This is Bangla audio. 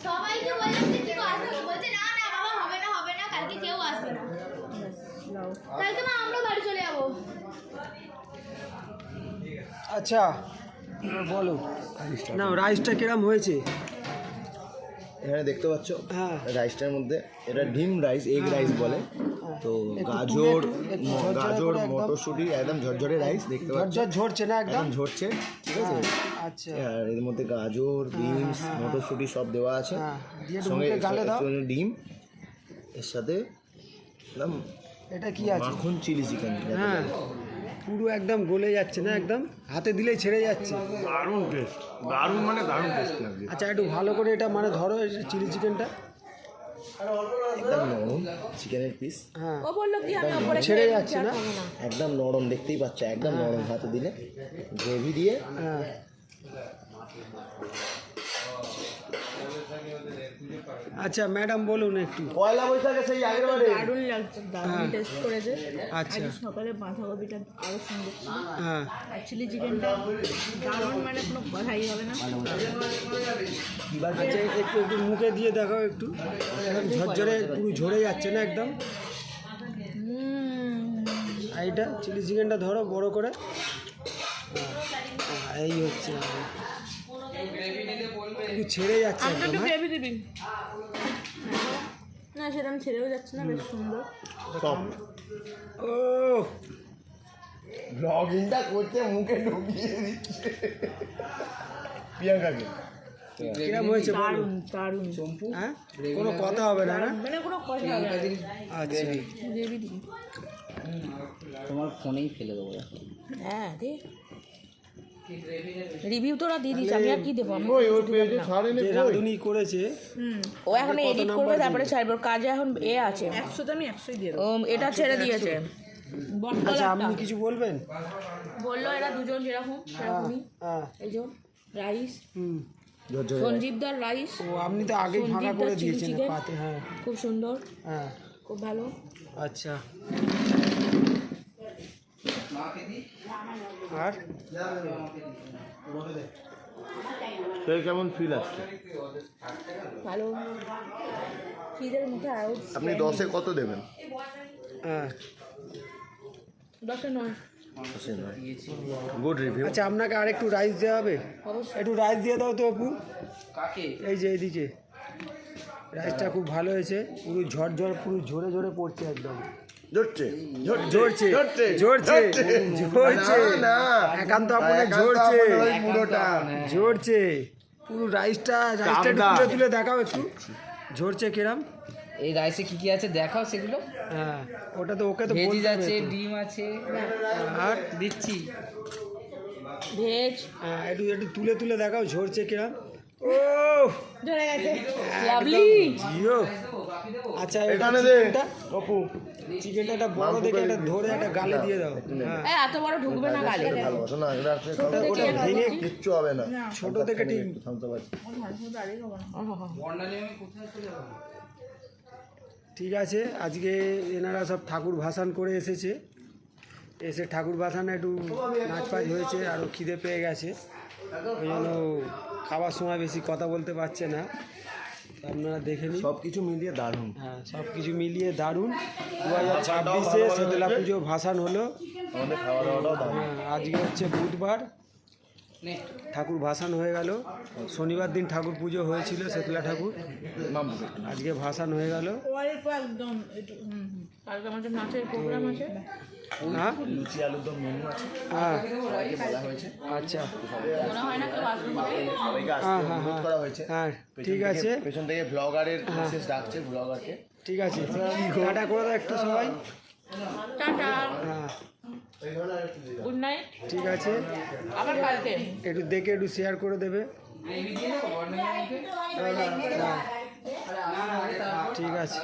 সবাইকে বললাম যে কি আসবে, বলছে না না বাবা হবে না কালকে কেউ আসবে না। কালকে মা আমরা বাড়ি চলে যাবো। আচ্ছা বলো না, রাইসটা কিরম হয়েছে? এখানে দেখতে পাচ্ছ হ্যাঁ রাইসটার মধ্যে এটা ডিম রাইস, এগ রাইস বলে। তো গাজর গাজর মটরশুঁটি একদম ঝরঝরে রাইস দেখতে পাচ্ছ, ঝরছে না একদম ঝরছে, ঠিক আছে। আচ্ছা আর এর মধ্যে গাজর বিনস মটরশুঁটি সব দেওয়া আছে, সঙ্গে ডিম, এর সাথে একদম এটা কি আছে মাখন চিলি চিকেন। হ্যাঁ পুরো একদম গলে যাচ্ছে না, একদম হাতে দিলেই ছেড়ে যাচ্ছে। দারুণ টেস্ট, দারুণ মানে দারুণ টেস্ট লাগছে। আচ্ছা একটু ভালো করে এটা মানে ধরো চিলি চিকেনটা, একদম নরম চিকেনের পিস, হ্যাঁ ও বললো কি আমি উপরে ছেড়ে যাচ্ছে না, একদম নরম, দেখতেই পাচ্ছ একদম নরম। হাতে দিলে গ্রেভি দিয়ে হ্যাঁ আচ্ছা ম্যাডাম বলুন একটু। পয়লা বৈশাখে সেই আগের বারে দারুণ লাগছে, দারুণ টেস্ট করেছে। আচ্ছা আজ সকালে বাঁধাকপিটা আরও সুন্দর ছিল, হ্যাঁ আর চিলি চিকেনটা দারুণ, মানে কোনো কথাই হবে না। আচ্ছা একটু একটু মুখে দিয়ে দেখাও একটু, একদম ঝরঝরে পুরো ঝরে যাচ্ছে না একদম। আর এইটা চিলি চিকেনটা ধরো বড় করে, এই হচ্ছে একটু ছেড়ে যাচ্ছে আমি তো একদম, একটু হ্যাঁ? গ্রেভি দিবি না, সেটা আমি ছেড়েও যাচ্ছে না, বেশ সুন্দর। ও ব্লগিংটা করতে মুখে ঢুকিয়ে দিচ্ছে প্রিয়াঙ্কাকে। কিরম হয়েছে বলো? দারুণ দারুণ, হ্যাঁ কোনো কথা হবে না, না? মানে কোনো কথা হবে না। আচ্ছা গ্রেভি দিবি, তোমার ফোনেই ফেলে দেবো। হ্যাঁ দে রিভিউ তোরা দিয়ে দিস, আমি আর কি দেবো, আমি যে রাঁধুনি করেছে ও এখন এডিট করবে তারপরে ছাড়বে, ওর কাজে এখন এ আছে 100তে আমি 100ই দিয়ে দেবো। ও এটা ছেড়ে দিয়েছে। আচ্ছা আপনি কিছু বলবেন? বললো এরা দুজন যেরকম সেরকমই, হ্যাঁ এই যে রাইস, হুম সঞ্জীবদার রাইস, ও আপনি তো আগেই ফাঁকা করে চিলি দিয়েছেন চিকেন পাতে, হ্যাঁ খুব সুন্দর, হ্যাঁ খুব ভালো। আচ্ছা আর সেই কেমন ফিল আসছে? ভালো, খিদের মুখে আরও। আপনি 10-এ কত দেবেন? হ্যাঁ 10-এ 9। Good review. আচ্ছা আপনাকে আর একটু রাইস দেওয়া হবে, একটু রাইস দিয়ে দাও তো অপু। কাকে? এই যে এইদিকে রাইসটা খুব ভালো হয়েছে, পুরো ঝরঝর পুরো ঝরে ঝরে পড়ছে একদম, ঝরছে ঝরছে ঝরছে ঝরছে না একান্ত আপনার ঝরছে, পুরোটা ঝরছে পুরো রাইসটা একটু তুলে তুলে দেখাও একটু, ঝরছে কিরম। এই রাইসে কি কি আছে দেখাও সেগুলো। হ্যাঁ ওটা তো ওকে তো ভেজিস বলতে হবে আছে, তো। ডিম আছে, আর দিচ্ছি। ভেজ হ্যাঁ একটু একটু তুলে তুলে দেখাও ঝরছে কিরম। ও ধরে গেছে, লাভলি। জিও আচ্ছা এখানে দে চিকেনটা, অপু, চিকেনটা একটা বড় দেখে একটা ধরে একটা গালে দিয়ে দাও, হ্যাঁ এত বড় ঢুকবে না গালে। ভালোবাসো না এটা আছে, ওটা ভেঙে কিচ্ছু হবে না। ছোট থেকে ঠিক থামতে পারছি। ঠিক আছে। আজকে এনারা সব ঠাকুর ভাসান করে এসেছে, এসে ঠাকুর ভাসানে একটু নাচপাচ হয়েছে, আরও খিদে পেয়ে গেছে, ওই জন্য খাবার সময় বেশি কথা বলতে পারছে না। আপনারা দেখে নিন, সব কিছু মিলিয়ে দারুণ। হ্যাঁ সব কিছু মিলিয়ে দারুণ। 2026-এ শীতলা পুজো ভাসান হলো, আমাদের খাওয়া দাওয়াটাও দারুণ। হ্যাঁ আজকে হচ্ছে বুধবার, ঠাকুর ভাসান হয়ে গেল। শনিবার দিন ঠাকুর পুজো হয়েছিল শীতলা ঠাকুর, আজকে ভাসান হয়ে গেল। একদম কালকে আমাদের নাচের প্রোগ্রাম আছে, হ্যাঁ লুচি আলুর দম মেনু আছে, হ্যাঁ সবাইকে বলা হয়েছে, আচ্ছা মনে হয় না কেউ আসবে বলে। সবাইকে আসতে হ্যাঁ অনুরোধ করা হয়েছে। হ্যাঁ ঠিক আছে, পেছন থেকে ব্লগারের মেসেজ ডাকছে, ব্লগারকে। ঠিক আছে টাটা করে দাও একটু সবাই, টাটা, হ্যাঁ গুড নাইট, ঠিক আছে। আবার কালকে একটু দেখে একটু শেয়ার করে দেবে, হ্যাঁ ঠিক আছে।